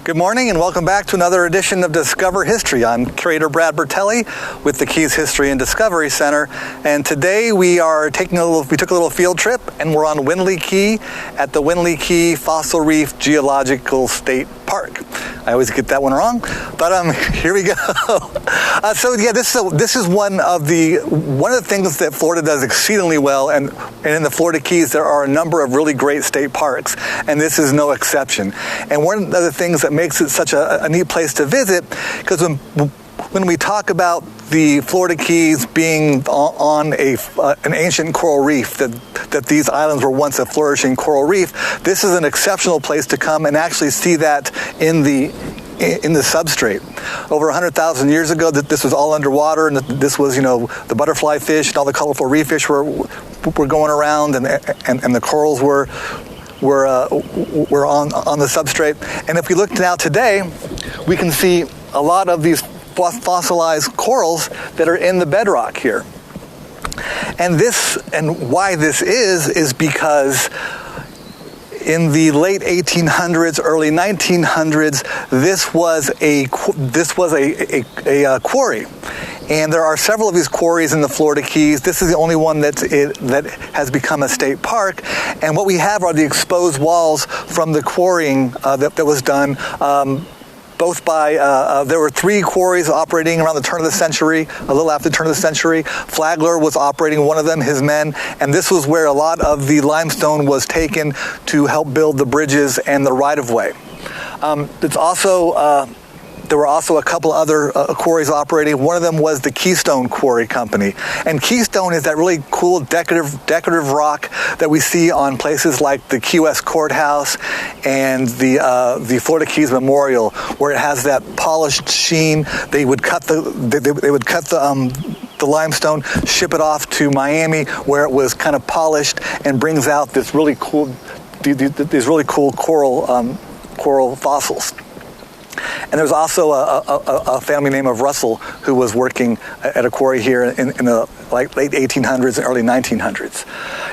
Good morning and welcome back to another edition of Discover History. I'm Curator Bertelli with the Keys History and Discovery Center, and today we took a little field trip and we're on Windley Key at the Windley Key Fossil Reef Geological State Park. I always get that one wrong, but here we go. This is one of the things that Florida does exceedingly well, and in the Florida Keys there are a number of really great state parks, and this is no exception. And one of the things that makes it such a neat place to visit, because when we talk about the Florida Keys being on an ancient coral reef, that these islands were once a flourishing coral reef, this is an exceptional place to come and actually see that in the substrate. Over 100,000 years ago, this was all underwater, and this was, the butterfly fish and all the colorful reef fish were going around, and the corals were on the substrate. And if we look now today, we can see a lot of these fossilized corals that are in the bedrock here. And why this is because in the late 1800s, early 1900s, this was a quarry. And there are several of these quarries in the Florida Keys. This is the only one that has become a state park. And what we have are the exposed walls from the quarrying that was done. There were 3 quarries operating around the turn of the century, a little after the turn of the century. Flagler was operating one of them, his men, and this was where a lot of the limestone was taken to help build the bridges and the right-of-way. There were also a couple other quarries operating. One of them was the Keystone Quarry Company. And Keystone is that really cool decorative rock that we see on places like the Key West Courthouse and the Florida Keys Memorial, where it has that polished sheen. They would cut the limestone, ship it off to Miami, where it was kind of polished and brings out these really cool coral fossils. And there's also a family named of Russell who was working at a quarry here in the late 1800s and early 1900s.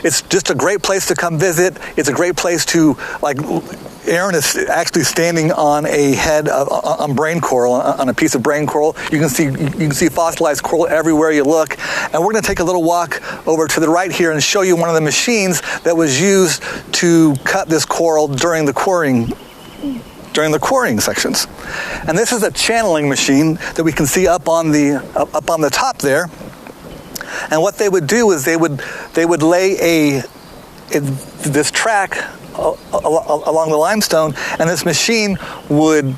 It's just a great place to come visit. It's a great place to, Aaron is actually standing on on brain coral, on a piece of brain coral. You can see fossilized coral everywhere you look. And we're going to take a little walk over to the right here and show you one of the machines that was used to cut this coral during the quarrying sections. And this is a channeling machine that we can see up on the top there. And what they would do is they would lay this track along the limestone, and this machine would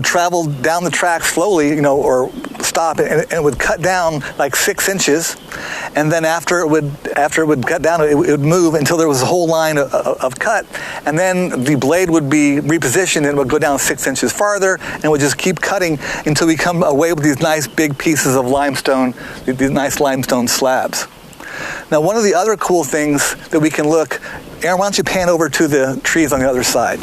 travel down the track slowly, or stop, and it would cut down like 6 inches, and then after it would cut down, it would move until there was a whole line of cut, and then the blade would be repositioned and it would go down 6 inches farther, and it would just keep cutting until we come away with these nice big pieces of limestone, these nice limestone slabs. Now, one of the other cool things that we can look, Aaron, why don't you pan over to the trees on the other side?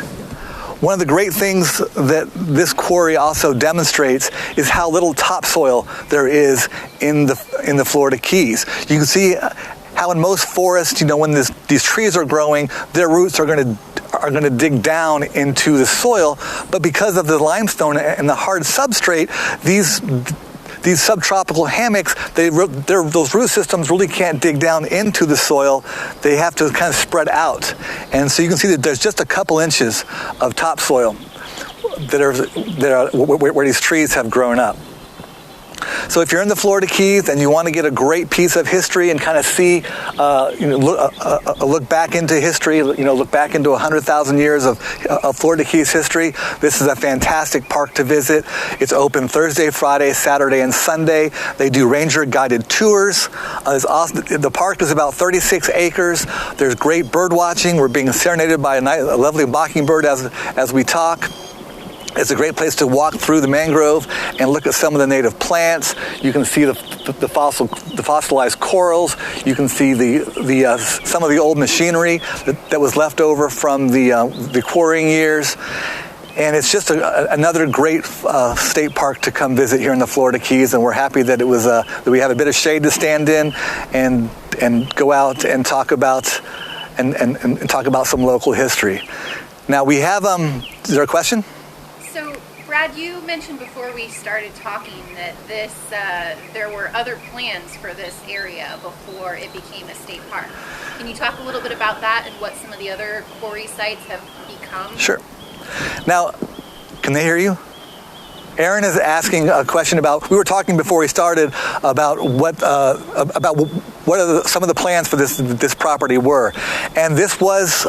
One of the great things that this quarry also demonstrates is how little topsoil there is in the Florida Keys. You can see how in most forests, when these trees are growing, their roots are going to dig down into the soil, but because of the limestone and the hard substrate, these subtropical hammocks, those root systems really can't dig down into the soil. They have to kind of spread out. And so you can see that there's just a couple inches of topsoil where these trees have grown up. So if you're in the Florida Keys and you want to get a great piece of history and kind of see, look back into history, look back into 100,000 years of Florida Keys history, this is a fantastic park to visit. It's open Thursday, Friday, Saturday, and Sunday. They do ranger-guided tours. The park is about 36 acres. There's great bird watching. We're being serenaded by a lovely mockingbird as we talk. It's a great place to walk through the mangrove and look at some of the native plants. You can see the fossilized corals. You can see some of the old machinery that was left over from the quarrying years. And it's just another great state park to come visit here in the Florida Keys. And we're happy that that we have a bit of shade to stand in and go out and talk about some local history. Now we have. Is there a question? So Brad, you mentioned before we started talking that there were other plans for this area before it became a state park. Can you talk a little bit about that and what some of the other quarry sites have become? Sure. Now, can they hear you? Aaron is asking a question about, we were talking before we started about what some of the plans for this property were. And this was,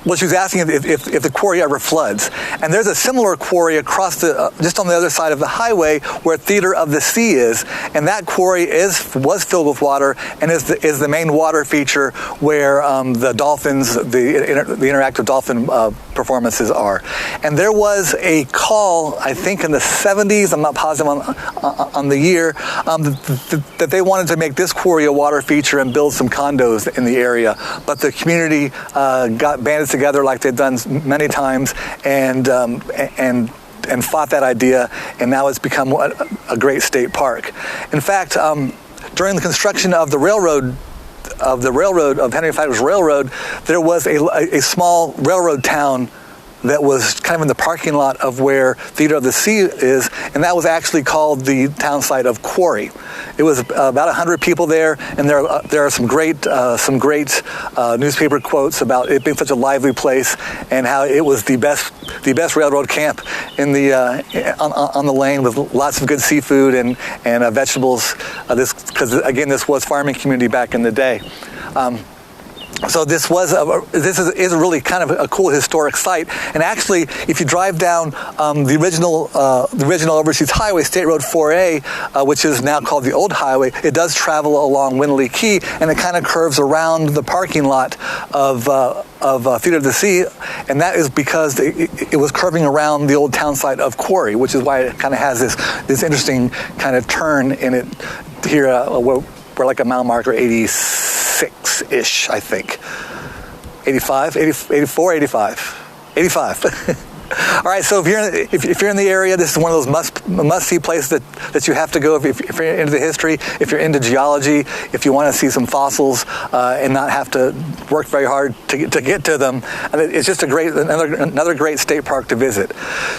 well, she was asking if the quarry ever floods. And there's a similar quarry across just on the other side of the highway where Theater of the Sea is. And that quarry was filled with water and is the main water feature where the dolphins, the interactive dolphin performances are. And there was a call, I think in the 70s, I'm not positive on the year, that they wanted to make this quarry a water feature and build some condos in the area. But the community got banded together like they've done many times and fought that idea, and now it's become a great state park. In fact, during the construction of the railroad, of Henry Flagler's Railroad, there was a small railroad town that was kind of in the parking lot of where Theater of the Sea is, and that was actually called the town site of Quarry. It was about 100 people there, and there are some great newspaper quotes about it being such a lively place and how it was the best railroad camp in on the lane with lots of good seafood and vegetables. Because again, this was farming community back in the day. So this is really kind of a cool historic site. And actually, if you drive down the original Overseas Highway, State Road 4A, which is now called the Old Highway, it does travel along Windley Key, and it kind of curves around the parking lot of Theater of the Sea, and that is because it was curving around the old town site of Quarry, which is why it kind of has this interesting kind of turn in it here. We're like a mile marker 86-ish, I think. 85, 84, 85. All right, so if you're in the area, this is one of those must-see places that you have to go if you're into the history, if you're into geology, if you want to see some fossils and not have to work very hard to get to them. It's just another great state park to visit.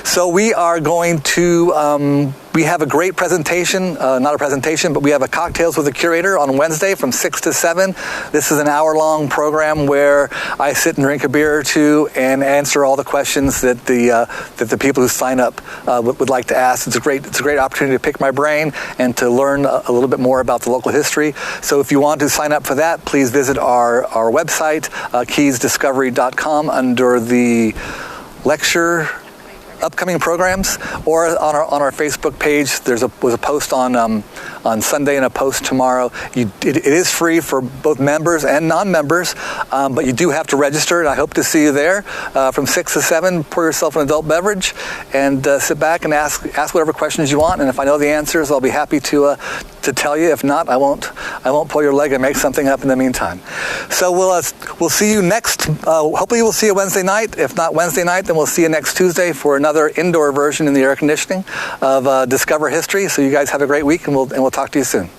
So we are going to. We have a great presentation, not a presentation, but we have a Cocktails with the Curator on Wednesday from 6 to 7. This is an hour-long program where I sit and drink a beer or two and answer all the questions that the people who sign up would like to ask. It's a great opportunity to pick my brain and to learn a little bit more about the local history. So if you want to sign up for that, please visit our website, keysdiscovery.com, under the lecture upcoming programs, or on our Facebook page. Was a post on Sunday and a post tomorrow. It is free for both members and non-members, but you do have to register, and I hope to see you there from 6 to 7. Pour yourself an adult beverage and sit back and ask whatever questions you want. And if I know the answers, I'll be happy to tell you. If not, I won't pull your leg and make something up in the meantime. So we'll see you next. Hopefully we'll see you Wednesday night. If not Wednesday night, then we'll see you next Tuesday for another indoor version in the air conditioning of Discover History. So you guys have a great week, and we'll talk to you soon.